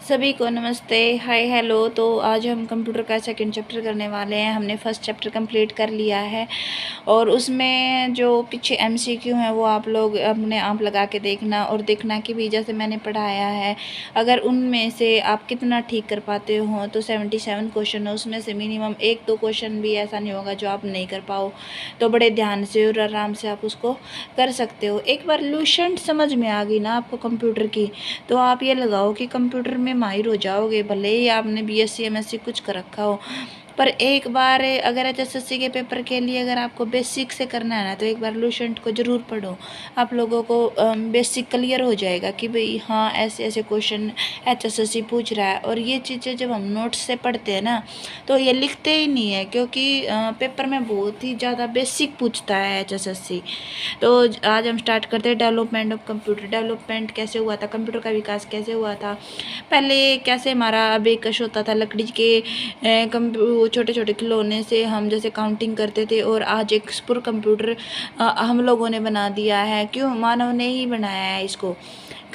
सभी को नमस्ते, हाय हेलो। तो आज हम कंप्यूटर का सेकंड चैप्टर करने वाले हैं। हमने फर्स्ट चैप्टर कंप्लीट कर लिया है और उसमें जो पीछे एमसीक्यू हैं वो आप लोग अपने आप लगा के देखना और देखना कि भी जैसे मैंने पढ़ाया है अगर उनमें से आप कितना ठीक कर पाते हो। तो 77 क्वेश्चन है, उसमें से मिनिमम 1-2 क्वेश्चन भी ऐसा नहीं होगा जो आप नहीं कर पाओ। तो बड़े ध्यान से और आराम से आप उसको कर सकते हो। एक बार लूसेंट समझ में आ गई ना आपको कंप्यूटर की, तो आप ये लगाओ कि कंप्यूटर में माहिर हो जाओगे। भले ही आपने बीएससी एमएससी कुछ कर रखा हो, पर एक बार अगर एचएसएससी के पेपर के लिए अगर आपको बेसिक से करना है ना, तो एक बार लूसेंट को ज़रूर पढ़ो। आप लोगों को बेसिक क्लियर हो जाएगा कि भाई हाँ ऐसे ऐसे क्वेश्चन एचएसएससी पूछ रहा है। और ये चीज़ें जब हम नोट्स से पढ़ते हैं ना, तो ये लिखते ही नहीं है, क्योंकि पेपर में बहुत ही ज़्यादा बेसिक पूछता है एचएसएससी। तो आज हम स्टार्ट करते हैं डेवलपमेंट ऑफ कंप्यूटर। डेवलपमेंट कैसे हुआ था, कंप्यूटर का विकास कैसे हुआ था। पहले कैसे हमारा अबेकस होता था, लकड़ी के छोटे छोटे खिलौने से हम जैसे काउंटिंग करते थे, और आज एक सुपर कंप्यूटर हम लोगों ने बना दिया है। क्यों? मानव ने ही बनाया है इसको।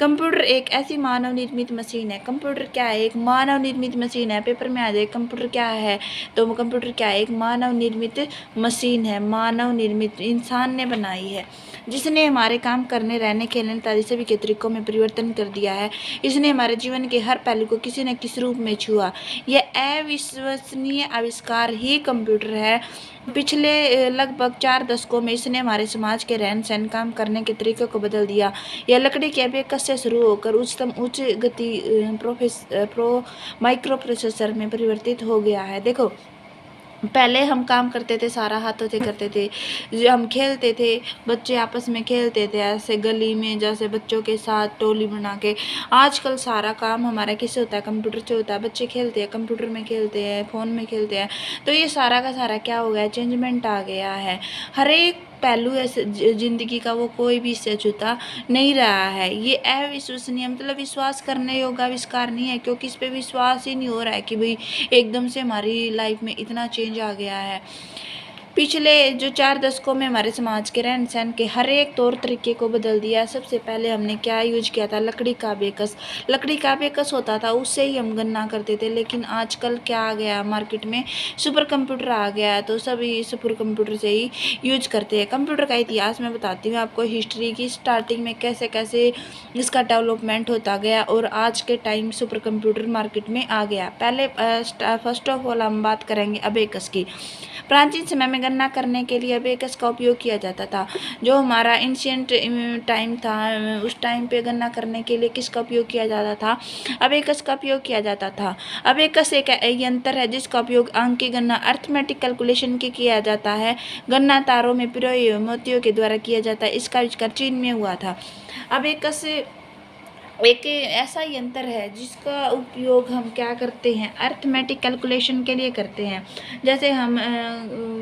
कंप्यूटर एक ऐसी मानव निर्मित मशीन है। कंप्यूटर क्या है? एक मानव निर्मित मशीन है। पेपर में आ जाए कंप्यूटर क्या है, तो कंप्यूटर क्या है? एक मानव निर्मित मशीन है। मानव निर्मित, इंसान ने बनाई है, जिसने हमारे काम करने, रहने, खेलने इत्यादि सभी के तरीकों में परिवर्तन कर दिया है। इसने हमारे जीवन के हर पहलू को किसी न किसी रूप में छुआ। यह अविश्वसनीय आविष्कार ही कंप्यूटर है। पिछले लगभग 4 दशकों में इसने हमारे समाज के रहन सहन, काम करने के तरीके को बदल दिया। यह लकड़ी के अबेकस से शुरू होकर उच्च गति माइक्रो प्रोसेसर में परिवर्तित हो गया है। देखो, पहले हम काम करते थे सारा हाथों से करते थे। जो हम खेलते थे, बच्चे आपस में खेलते थे ऐसे गली में, जैसे बच्चों के साथ टोली बना के। आजकल सारा काम हमारा किससे होता है? कंप्यूटर से होता है। बच्चे खेलते हैं, कंप्यूटर में खेलते हैं, फ़ोन में खेलते हैं। तो ये सारा का सारा क्या हो गया? चेंजमेंट आ गया है। हर एक पहलू ऐसे ज़िंदगी का वो कोई भी इससे छूता नहीं रहा है। ये अविश्वसनीय मतलब विश्वास करने योग्य आविष्कार नहीं है, क्योंकि इस पे विश्वास ही नहीं हो रहा है कि भाई एकदम से हमारी लाइफ में इतना चेंज आ गया है। पिछले जो 4 दशकों में हमारे समाज के रहन सहन के हर एक तौर तरीके को बदल दिया। सबसे पहले हमने क्या यूज किया था? लकड़ी का अबेकस। लकड़ी का अबेकस होता था, उससे ही हम गणना करते थे। लेकिन आजकल क्या आ गया मार्केट में? सुपर कंप्यूटर आ गया है, तो सभी सुपर कंप्यूटर से ही यूज करते हैं। कंप्यूटर का इतिहास मैं बताती हूँ आपको, हिस्ट्री की स्टार्टिंग में कैसे कैसे इसका डेवलपमेंट होता गया और आज के टाइम सुपर कंप्यूटर मार्केट में आ गया। पहले फर्स्ट ऑफ ऑल हम बात करेंगे अबेकस की। प्राचीन समय में गणना करने के लिए अबेकस का उपयोग किया जाता था। जो हमारा एंशियंट टाइम था, उस टाइम पे गणना करने के लिए किसका उपयोग किया जाता था? अबेकस का उपयोग किया जाता था। अबेकस एक यंत्र है जिसका उपयोग अंक की गणना, अर्थमेटिक कैलकुलेशन के किया जाता है। गणना तारों में पिरोए हुए मोतियों के द्वारा किया जाता है। इसका आविष्कार चीन में हुआ था। अबेकस एक ऐसा यंत्र है जिसका उपयोग हम क्या करते हैं? अर्थमेटिक कैलकुलेशन के लिए करते हैं। जैसे हम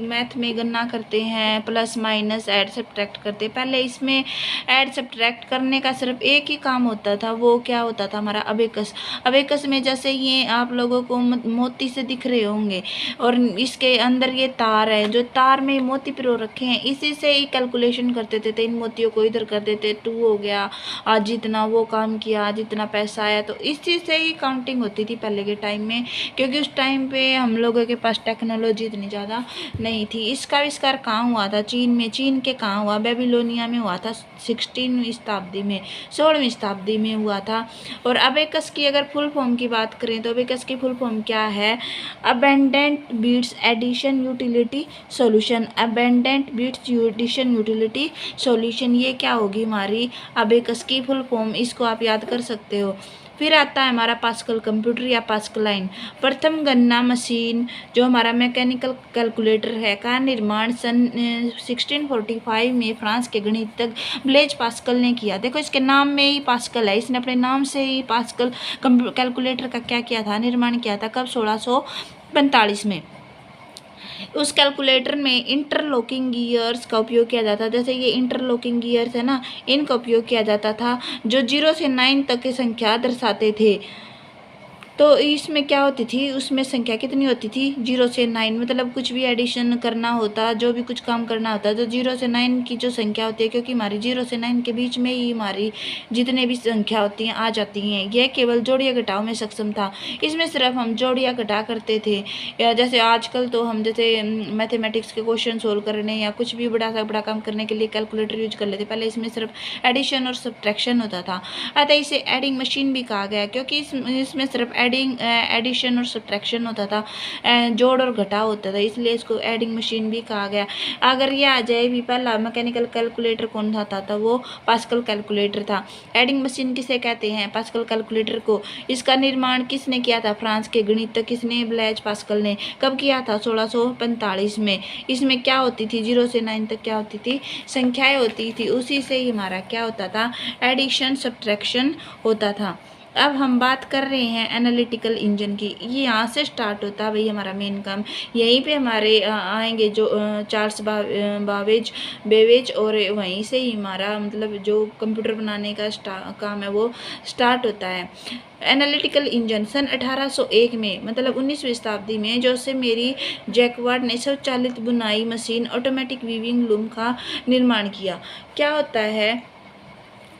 मैथ में गणना करते हैं, प्लस माइनस ऐड सब्ट्रैक्ट करते हैं। पहले इसमें ऐड सब्ट्रैक्ट करने का सिर्फ एक ही काम होता था, वो क्या होता था? हमारा अबेकस। अबेकस में जैसे ये आप लोगों को मोती से दिख रहे होंगे, और इसके अंदर ये तार है, जो तार में मोती पिरो रखे हैं, इसी से ही कैलकुलेशन करते थे। इन मोतियों को इधर कर देते, 2 हो गया, आज जितना वो काम किया, आज इतना पैसा आया। तो इस चीज़ से ही काउंटिंग होती थी पहले के टाइम में, क्योंकि उस टाइम पे हम लोगों के पास टेक्नोलॉजी इतनी ज़्यादा नहीं थी। इसका आविष्कार कहाँ हुआ था? चीन में। चीन के कहाँ हुआ? बेबीलोनिया में हुआ था। 16वीं शताब्दी में, 16वीं शताब्दी में हुआ था। और अबेकस की अगर फुल फॉर्म की बात करें तो अबेकस की फुल फॉर्म क्या है? Abundant bits edition utility solution. Abundant bits edition utility solution, ये क्या होगी हमारी अबेकस की फुल फॉर्म? इसको आप याद कर सकते हो। फिर आता है हमारा पास्कल कंप्यूटर या पास्कल लाइन। प्रथम गणना मशीन जो हमारा मैकेनिकल कैलकुलेटर है का निर्माण सन 1645 में फ्रांस के गणितज्ञ ब्लेज पास्कल ने किया। देखो, इसके नाम में ही पास्कल है, इसने अपने नाम से ही पास्कल कैलकुलेटर का क्या किया था? निर्माण किया था। कब? 1645 में। उस कैलकुलेटर में इंटरलॉकिंग गियर्स का उपयोग किया जाता था। जैसे ये इंटरलॉकिंग गियर्स है ना, इनका उपयोग किया जाता था, जो 0 से 9 तक की संख्या दर्शाते थे। तो इसमें क्या होती थी, उसमें संख्या कितनी होती थी 0 से 9, मतलब कुछ भी एडिशन करना होता, जो भी कुछ काम करना होता, तो 0 से 9 की जो संख्या होती है, क्योंकि हमारी 0 से 9 के बीच में ही हमारी जितने भी संख्या होती हैं आ जाती हैं। यह केवल जोड़िया घटाव में सक्षम था, इसमें सिर्फ हम जोड़िया घटा करते थे। या जैसे आजकल तो हम जैसे मैथमेटिक्स के क्वेश्चन सोल्व करने या कुछ भी बड़ा सा बड़ा काम करने के लिए कैलकुलेटर यूज कर लेते, पहले इसमें सिर्फ एडिशन और सब्ट्रैक्शन होता था। अतः इसे एडिंग मशीन भी कहा गया, क्योंकि इसमें सिर्फ एडिशन और सब्ट्रैक्शन होता था, जोड़ और घटाव होता था, इसलिए इसको एडिंग मशीन भी कहा गया। अगर ये आ जाए भी, पहला मैकेनिकल कैलकुलेटर कौन था वो पास्कल कैलकुलेटर था। एडिंग मशीन किसे कहते हैं, पास्कल कैलकुलेटर को। इसका निर्माण किसने किया था, फ्रांस के गणितज्ञ किसने, ब्लैज पास्कल ने। कब किया था, 1645 में। इसमें क्या होती थी, 0 से 9 तक क्या होती थी, संख्याएं होती थी, उसी से ही हमारा क्या होता था, एडिशन सब्ट्रैक्शन होता था। अब हम बात कर रहे हैं एनालिटिकल इंजन की। ये यहाँ से स्टार्ट होता है भाई हमारा मेन काम। यहीं पे हमारे आएंगे जो चार्ल्स बेवेज, और वहीं से ही हमारा मतलब जो कंप्यूटर बनाने का काम है वो स्टार्ट होता है। एनालिटिकल इंजन सन 1801 में, मतलब 19वीं शताब्दी में जोसेफ मेरी जैकवार्ड ने स्वचालित बुनाई मशीन ऑटोमेटिक वीविंग लूम का निर्माण किया। क्या होता है,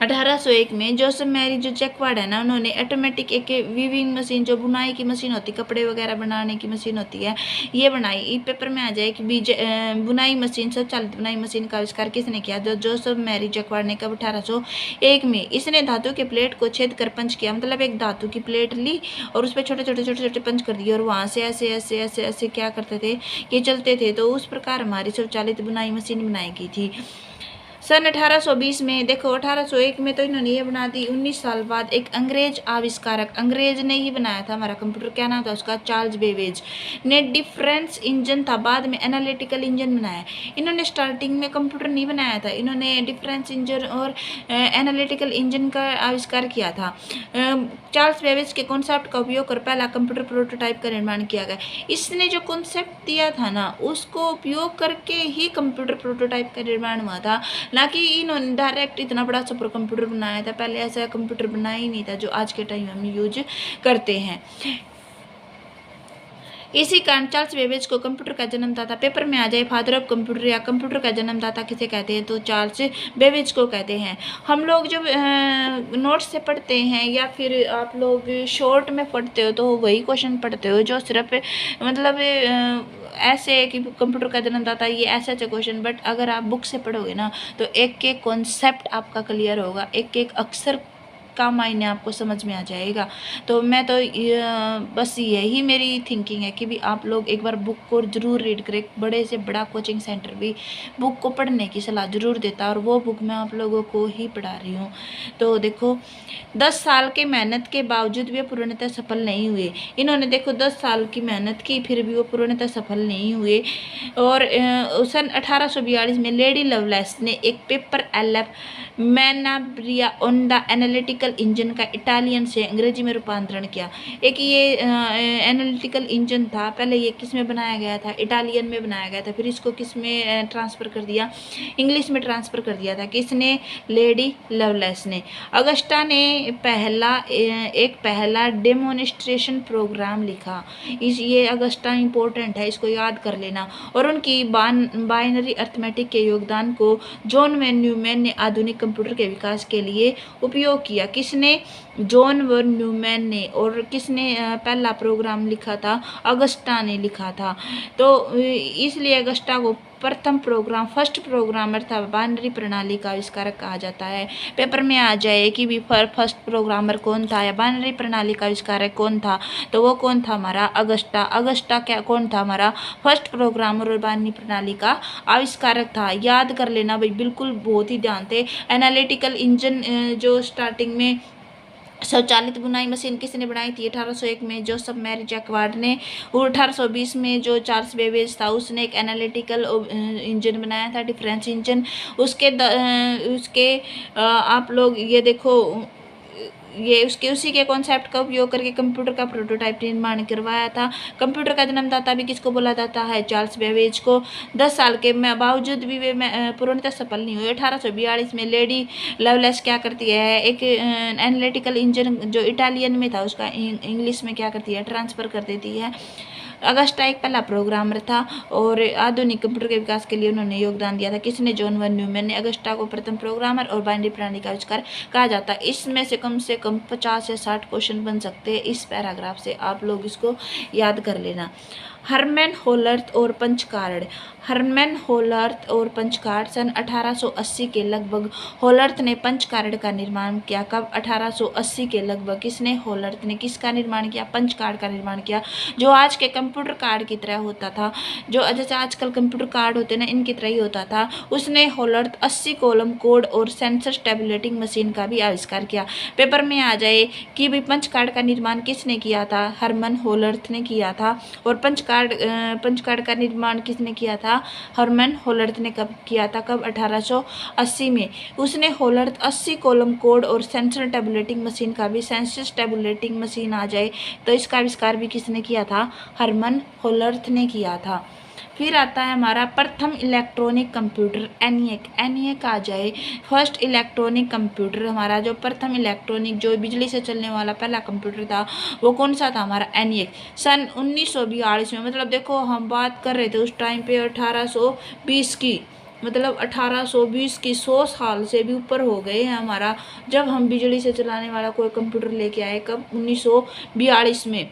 1801 में जोसेफ मैरी जो जैकवार्ड है ना, उन्होंने ऑटोमेटिक एक वीविंग मशीन, जो बुनाई की मशीन होती है, कपड़े वगैरह बनाने की मशीन होती है, ये बनाई। ई पेपर में आ जाए कि बुनाई मशीन, स्वचालित बुनाई मशीन का आविष्कार किसने किया, जो जोसेफ मैरी जैकवार्ड ने। कब, 1801 में। इसने धातु के प्लेट को छेद कर पंच किया, मतलब एक धातु की प्लेट ली और उस पर छोटे छोटे पंच कर दिए, और वहाँ से ऐसे ऐसे ऐसे ऐसे क्या करते थे कि चलते थे। तो उस प्रकार हमारी स्वचालित बुनाई मशीन बनाई गई थी। सन 1820 में, देखो 1801 में तो इन्होंने ये बना दी। 19 साल बाद एक अंग्रेज आविष्कारक, अंग्रेज ने ही बनाया था हमारा कंप्यूटर, क्या नाम था उसका, चार्ल्स बेवेज ने डिफरेंस इंजन था, बाद में एनालिटिकल इंजन बनाया। इन्होंने स्टार्टिंग में कंप्यूटर नहीं बनाया था, इन्होंने डिफरेंस इंजन और एनालिटिकल इंजन का आविष्कार किया था। चार्ल्स बेवेज के कॉन्सेप्ट का उपयोग कर पहला कंप्यूटर प्रोटोटाइप का निर्माण किया गया। इसने जो कॉन्सेप्ट दिया था ना, उसको उपयोग करके ही कंप्यूटर प्रोटोटाइप का निर्माण हुआ था, ना कि इन्होंने डायरेक्ट इतना बड़ा सुपर कंप्यूटर बनाया था। पहले ऐसा कंप्यूटर बनाया ही नहीं था जो आज के टाइम हम यूज करते हैं। इसी कारण चार्ल्स बेबेज को कंप्यूटर का जन्मदाता, पेपर में आ जाए फादर ऑफ कंप्यूटर या कंप्यूटर का जन्मदाता किसे कहते हैं, तो चार्ल्स बेबेज को कहते हैं। हम लोग जब नोट्स से पढ़ते हैं या फिर आप लोग शॉर्ट में पढ़ते हो, तो वही क्वेश्चन पढ़ते हो जो सिर्फ मतलब ऐसे कि कंप्यूटर का जन्मदाता, ये ऐसे ऐसे क्वेश्चन। बट अगर आप बुक से पढ़ोगे ना, तो एक एक कॉन्सेप्ट आपका क्लियर होगा, एक एक अक्षर का मायने आपको समझ में आ जाएगा। तो मैं तो बस यही मेरी थिंकिंग है कि भी आप लोग एक बार बुक को ज़रूर रीड करें। बड़े से बड़ा कोचिंग सेंटर भी बुक को पढ़ने की सलाह ज़रूर देता है, और वो बुक मैं आप लोगों को ही पढ़ा रही हूँ। तो देखो 10 साल के मेहनत के बावजूद भी पूर्णतः सफल नहीं हुए। इन्होंने देखो 10 साल की मेहनत की, फिर भी वो पूर्णतः सफल नहीं हुए। और सन 1842 में लेडी लवलेस ने एक paper LF Menabrea on the analytical engine का इटालियन से अंग्रेजी में रूपांतरण किया। एक ये एनालिटिकल इंजन था, पहले ये किस में बनाया गया था, इटालियन में बनाया गया था, फिर इसको किस में ट्रांसफ़र कर दिया, इंग्लिश में ट्रांसफ़र कर दिया था। किसने, लेडी लवलेस ने। अगस्टा ने एक पहला डेमोन्स्ट्रेशन प्रोग्राम लिखा। ये अगस्टा इंपॉर्टेंट है, इसको याद कर लेना। और उनकी बाइनरी अर्थमेटिक के योगदान को जॉन वैन न्यूमैन ने आधुनिक कंप्यूटर के विकास के लिए उपयोग किया। किसने, जॉन वैन न्यूमैन ने। और किसने पहला प्रोग्राम लिखा था, अगस्टा ने लिखा था। तो इसलिए अगस्टा को प्रथम प्रोग्राम, फर्स्ट प्रोग्रामर था, बाइनरी प्रणाली का आविष्कारक कहा जाता है। पेपर में आ जाए कि भी फर्स्ट प्रोग्रामर कौन था या बाइनरी प्रणाली का आविष्कारक कौन था, तो वो कौन था, हमारा अगस्टा। अगस्टा क्या कौन था, हमारा फर्स्ट प्रोग्रामर और बाइनरी प्रणाली का आविष्कारक था। याद कर लेना भाई, बिल्कुल बहुत ही ध्यान से। एनालिटिकल इंजन जो स्टार्टिंग में स्वचालित बुनाई मशीन किसने बनाई थी, 1801 में जोसेफ मैरी जैकवार्ड ने। और 1820 में जो चार्ल्स बेबेज था, उसने एक एनालिटिकल इंजन बनाया था, डिफरेंस इंजन। उसके आप लोग ये देखो, ये उसके उसी के कॉन्सेप्ट का उपयोग करके कंप्यूटर का प्रोटोटाइप निर्माण करवाया था। कंप्यूटर का जन्मदाता भी किसको बोला जाता है? चार्ल्स बेबेज को। 10 साल के बावजूद भी वे पूर्णतः सफल नहीं हुए। 1842 में लेडी लवलेस क्या करती है, एक एनालिटिकल इंजन जो इटालियन में था उसका इंग्लिश में क्या करती है, ट्रांसफ़र कर देती है। अगस्टा एक पहला प्रोग्रामर था और आधुनिक कंप्यूटर के विकास के लिए उन्होंने योगदान दिया था। किसने? जॉन वन न्यूमैन ने। अगस्टा को प्रथम प्रोग्रामर और बाइनरी प्रणाली का आविष्कार कहा जाता है। इसमें से कम 50 से 60 क्वेश्चन बन सकते हैं इस पैराग्राफ से, आप लोग इसको याद कर लेना। हरमैन होलर्थ और पंचकार्ड। हरमैन होलर्थ और पंचकार्ड सन 1880 के लगभग होलर्थ ने पंचकार्ड का निर्माण किया। कब? 1880 के लगभग। किसने? होलर्थ ने। किसका निर्माण किया? पंचकार्ड का निर्माण किया, जो आज के कंप्यूटर कार्ड की तरह होता था, जो जैसे आजकल कंप्यूटर कार्ड होते हैं ना, इनकी तरह ही होता था। उसने होलर्थ 80 कॉलम कोड और सेंसर टैबुलेटिंग मशीन का भी आविष्कार किया। पेपर में आ जाए कि भाई पंचकार्ड का निर्माण किसने किया था? हरमन होलर्थ ने किया था। और पंचकार्ड का निर्माण किसने किया था? हरमन होलर्थ ने कब किया था? कब? 1880 में। उसने होलर्थ 80 कॉलम कोड और सेंसर टैबुलेटिंग मशीन का भी, सेंसर टैबुलेटिंग मशीन आ जाए तो इसका आविष्कार भी किसने किया था? हरमन होलर्थ ने किया था। फिर आता है हमारा प्रथम इलेक्ट्रॉनिक कंप्यूटर एनिएक। एनिएक आ जाए। फर्स्ट इलेक्ट्रॉनिक कंप्यूटर, हमारा जो प्रथम इलेक्ट्रॉनिक जो बिजली से चलने वाला पहला कंप्यूटर था वो कौन सा था? हमारा एनिएक। सन 1942 में, मतलब देखो हम बात कर रहे थे उस टाइम पे 1820 की, मतलब 1820 की, 100 साल से भी ऊपर हो गए हैं हमारा, जब हम बिजली से चलाने वाला कोई कंप्यूटर लेके आए। कब? 1942 में।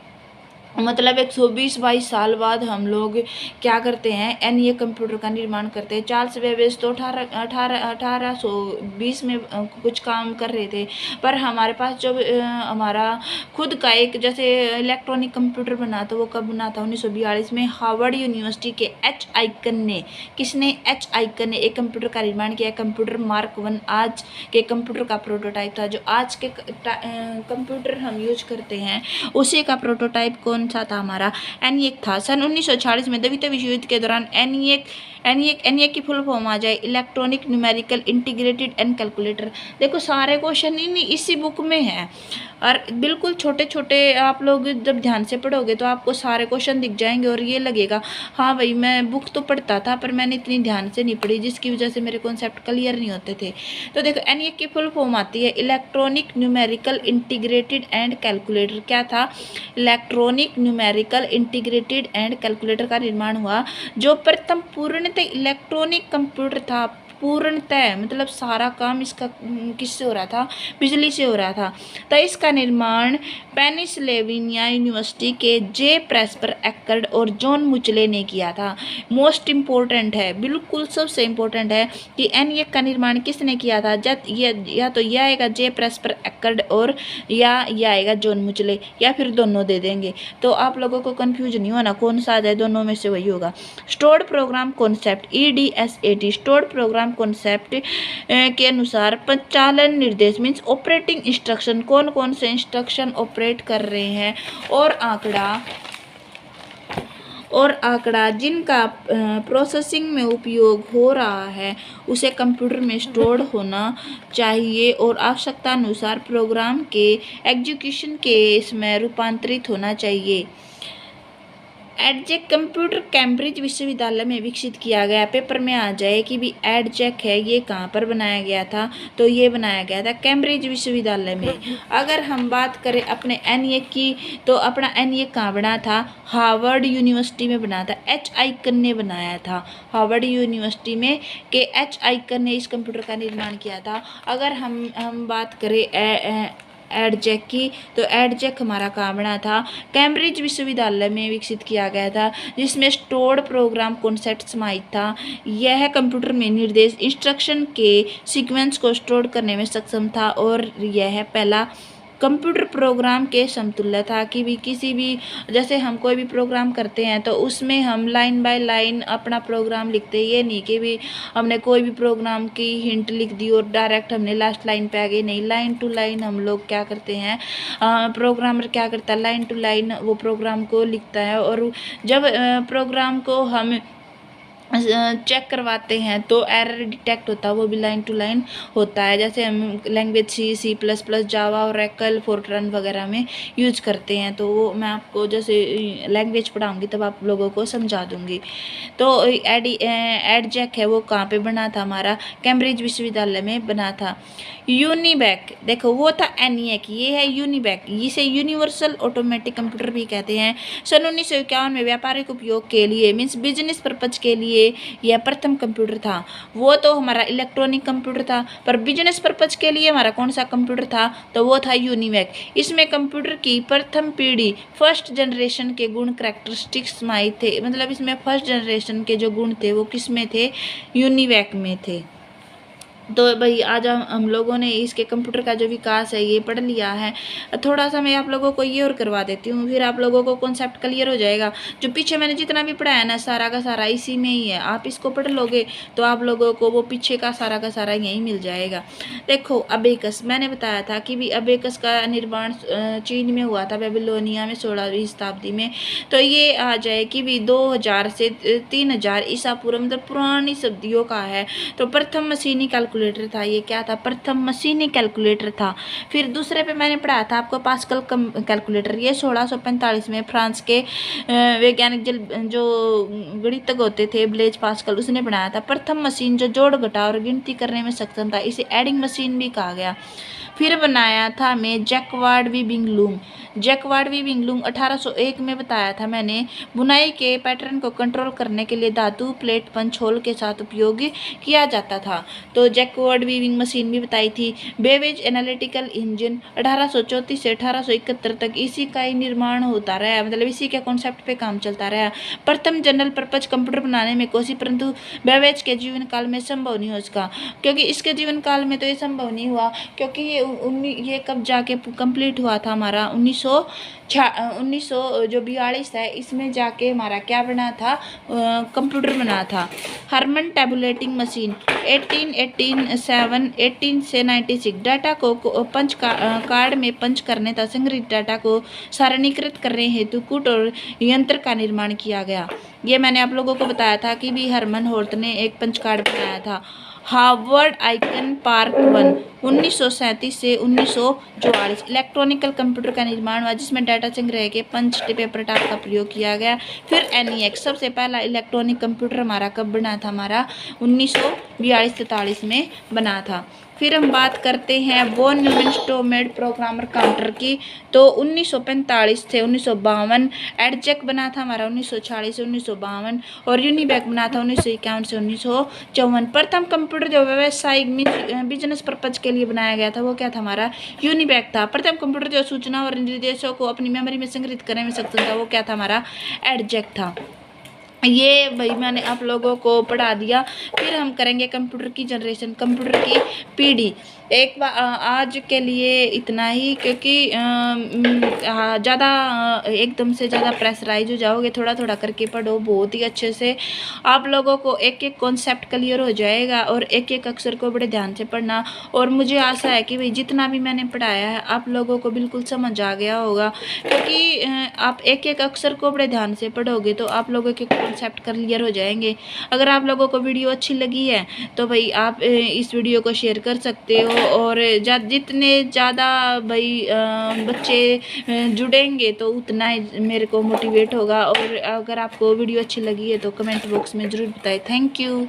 मतलब 120-22 साल बाद हम लोग क्या करते हैं? एनिएक कंप्यूटर का निर्माण करते हैं। चार्ल्स बेबेज तो 1820 में कुछ काम कर रहे थे, पर हमारे पास जब हमारा खुद का एक जैसे इलेक्ट्रॉनिक कंप्यूटर बना तो वो कब बना था? 1942 में। हार्वर्ड यूनिवर्सिटी के एच आइकन ने, किसने? एच आइकन ने एक कंप्यूटर का निर्माण किया। कंप्यूटर मार्क 1 आज के कंप्यूटर का प्रोटोटाइप था। जो आज के कंप्यूटर हम यूज करते हैं उसी का प्रोटोटाइप कौन सा था? हमारा एनिएक था। सन 1946 में द्वितीय विश्व युद्ध के दौरान एनिएक की फुल फॉर्म आ जाए electronic numerical integrated and calculator. देखो सारे क्वेश्चन ही इसी बुक में है और बिल्कुल छोटे छोटे आप लोग जब ध्यान से पढ़ोगे तो आपको सारे क्वेश्चन दिख जाएंगे और ये लगेगा हाँ भाई मैं बुक तो पढ़ता था पर मैंने इतनी ध्यान से नहीं पढ़ी, जिसकी वजह से मेरे कॉन्सेप्ट क्लियर नहीं होते थे। तो देखो एनिएक की फुल फॉर्म आती है electronic numerical integrated and calculator. क्या था? Electronic numerical integrated and calculator का निर्माण हुआ, जो प्रथम पूर्णतः इलेक्ट्रॉनिक कंप्यूटर था। पूर्णतः मतलब सारा काम इसका किससे हो रहा था? बिजली से हो रहा था। तो इसका निर्माण पेनिसिल्वेनिया यूनिवर्सिटी के जे प्रेस्पर एक्कर्ड और जॉन मुचले ने किया था। मोस्ट इम्पोर्टेंट है, बिल्कुल सबसे इम्पोर्टेंट है कि एनिएक का निर्माण किसने किया था? या तो यह आएगा जे प्रेस्पर एक्कर्ड और या आएगा जॉन मुचले, या फिर दोनों दे देंगे। तो आप लोगों को कंफ्यूज नहीं होना कौन सा आ जाए, दोनों में से वही होगा। Stored program concept EDSAT stored program concept के अनुसार परिचालन निर्देश मीन्स ऑपरेटिंग इंस्ट्रक्शन, कौन कौन से इंस्ट्रक्शन ऑपरेट कर रहे हैं, और आंकड़ा जिनका प्रोसेसिंग में उपयोग हो रहा है उसे कंप्यूटर में स्टोर्ड होना चाहिए और आवश्यकता अनुसार प्रोग्राम के एग्जीक्यूशन के इसमें रूपांतरित होना चाहिए। एडजैक कंप्यूटर कैम्ब्रिज विश्वविद्यालय में विकसित किया गया। पेपर में आ जाए कि भी एडजैक है ये कहाँ पर बनाया गया था, तो ये बनाया गया था कैम्ब्रिज विश्वविद्यालय में। अगर हम बात करें अपने एनिएक की, तो अपना एनिएक कहाँ बना था? हार्वर्ड यूनिवर्सिटी में बना था। एच आइकन ने बनाया था हार्वर्ड यूनिवर्सिटी में, के एच आइकन ने इस कंप्यूटर का निर्माण किया था। अगर हम बात करें एडजैक की, तो एडजैक हमारा कहाँ बना था? कैम्ब्रिज विश्वविद्यालय में विकसित किया गया था, जिसमें स्टोर्ड प्रोग्राम कॉन्सेप्ट समाहित था। यह कंप्यूटर में निर्देश इंस्ट्रक्शन के सीक्वेंस को स्टोर करने में सक्षम था और यह पहला कंप्यूटर प्रोग्राम के समतुल्य था कि भी किसी भी जैसे हम कोई भी प्रोग्राम करते हैं तो उसमें हम लाइन बाय लाइन अपना प्रोग्राम लिखते हैं। ये नहीं कि भी हमने कोई भी प्रोग्राम की हिंट लिख दी और डायरेक्ट हमने लास्ट लाइन पे आ गए, नहीं, लाइन टू लाइन हम लोग क्या करते हैं, प्रोग्रामर क्या करता है, लाइन टू लाइन वो प्रोग्राम को लिखता है। और जब प्रोग्राम को हम चेक करवाते हैं तो एरर डिटेक्ट होता है, वो भी लाइन टू लाइन होता है। जैसे हम लैंग्वेज C++, जावा, ओरेकल, फोर्ट्रन वगैरह में यूज करते हैं, तो वो मैं आपको जैसे लैंग्वेज पढ़ाऊंगी तब आप लोगों को समझा दूंगी। तो एडजैक है वो कहाँ पे बना था, हमारा कैम्ब्रिज विश्वविद्यालय में बना था। यूनिबैक देखो वो था एनिएक, ये है यूनिबैक, इसे यूनिवर्सल ऑटोमेटिक कंप्यूटर भी कहते हैं। सन 1951 में व्यापारिक उपयोग के लिए मीन्स बिजनेस पर्पज के लिए यह प्रथम कंप्यूटर था। वो तो हमारा इलेक्ट्रॉनिक कंप्यूटर था, पर बिजनेस पर्पज के लिए हमारा कौन सा कंप्यूटर था, तो वो था यूनिवैक। इसमें कंप्यूटर की प्रथम पीढ़ी फर्स्ट जनरेशन के गुण करेक्टरिस्टिक्स समाये थे, मतलब इसमें फर्स्ट जनरेशन के जो गुण थे वो किस में थे, यूनिवैक में थे। तो भाई आज हम लोगों ने इसके कंप्यूटर का जो विकास है ये पढ़ लिया है। थोड़ा सा मैं आप लोगों को ये और करवा देती हूँ, फिर आप लोगों को कॉन्सेप्ट क्लियर हो जाएगा। जो पीछे मैंने जितना भी पढ़ाया ना सारा का सारा इसी में ही है, आप इसको पढ़ लोगे तो आप लोगों को वो पीछे का सारा यहीं मिल जाएगा। देखो अबेकस, मैंने बताया था कि भी अबेकस का निर्माण चीन में हुआ था, बेबीलोनिया में 16वीं शताब्दी में। तो ये आ जाए कि भी 2000 से 3000 ईसा पूर्व, मतलब पुरानी सदियों का है। तो प्रथम मशीनी कैलकुलेटर था, ये क्या था, प्रथम मशीनी कैलकुलेटर था। फिर दूसरे पे मैंने पढ़ाया था आपको पास्कल कैलकुलेटर, ये 1645 में फ्रांस के वैज्ञानिक जो गणितज्ञ होते थे ब्लेज पास्कल, उसने बनाया था। प्रथम मशीन जो जोड़ घटाव और गिनती करने में सक्षम था, इसे एडिंग मशीन भी कहा गया। फिर बनाया था मैं jacquard weaving loom. Jacquard weaving loom 1801 में बताया था मैंने। बुनाई के पैटर्न को कंट्रोल करने के लिए धातु प्लेट पंच होल के साथ उपयोग किया जाता था, तो जैकवार्ड वीविंग मशीन भी बताई थी। बेवेज एनालिटिकल इंजन 1834 से 1871 तक इसी का ही निर्माण होता रहा, मतलब इसी के कॉन्सेप्ट पे काम चलता रहा। प्रथम जनरल पर्पज कंप्यूटर बनाने में कोशिश, परंतु बेवेज के जीवन काल में संभव नहीं हो सका, क्योंकि इसके जीवन काल में तो ये संभव नहीं हुआ, क्योंकि ये कब जाके कंप्लीट हुआ था हमारा 1900 जो 42 है, इसमें जाके हमारा क्या बना था, कंप्यूटर बना था। हरमन टेबुलेटिंग मशीन 18 से 96 डाटा को पंच कार्ड में पंच करने तथा संग्रहित डाटा को सारणीकृत करने हेतु कूट और यंत्र का निर्माण किया गया। ये मैंने आप लोगों को बताया था कि भी हरमन होर्ट ने एक पंच कार्ड बनाया था। हार्वर्ड आइकन पार्क 1 1937 से 1944 इलेक्ट्रॉनिकल कंप्यूटर का निर्माण हुआ, जिसमें डाटा संग्रह के पंच पेपर टाइप का प्रयोग किया गया। फिर एनिएक्स सबसे पहला इलेक्ट्रॉनिक कंप्यूटर हमारा कब बना था, हमारा 1942-43 में बना था। फिर हम बात करते हैं वॉन न्यूमैन स्टोमेड प्रोग्रामर काउंटर की, तो 1945 से 1952। एडजैक बना था हमारा 1946 से 1952 और यूनिबैक बना था 1951 से 1954। प्रथम कंप्यूटर जो व्यावसायिक बिजनेस पर्पज के लिए बनाया गया था वो क्या था, हमारा यूनिबैक था। प्रथम कंप्यूटर जो सूचना और निर्देशों को अपनी मेमोरी में संग्रहित करने में सक्षम था वो क्या था, हमारा एडजैक था। ये भाई मैंने आप लोगों को पढ़ा दिया। फिर हम करेंगे कंप्यूटर की जनरेशन, कंप्यूटर की पीढ़ी। एक बार आज के लिए इतना ही, क्योंकि ज़्यादा एकदम से ज़्यादा प्रेशराइज हो जाओगे, थोड़ा थोड़ा करके पढ़ो बहुत ही अच्छे से, आप लोगों को एक एक कॉन्सेप्ट क्लियर हो जाएगा और एक एक अक्षर को बड़े ध्यान से पढ़ना। और मुझे आशा है कि भाई जितना भी मैंने पढ़ाया है आप लोगों को बिल्कुल समझ आ गया होगा, क्योंकि आप एक एक अक्षर को बड़े ध्यान से पढ़ोगे तो आप लोगों के कॉन्सेप्ट क्लियर हो जाएंगे। अगर आप लोगों को वीडियो अच्छी लगी है तो भाई आप इस वीडियो को शेयर कर सकते हो, और जितने ज़्यादा भाई बच्चे जुड़ेंगे तो उतना ही मेरे को मोटिवेट होगा। और अगर आपको वीडियो अच्छी लगी है तो कमेंट बॉक्स में ज़रूर बताएं। Thank you.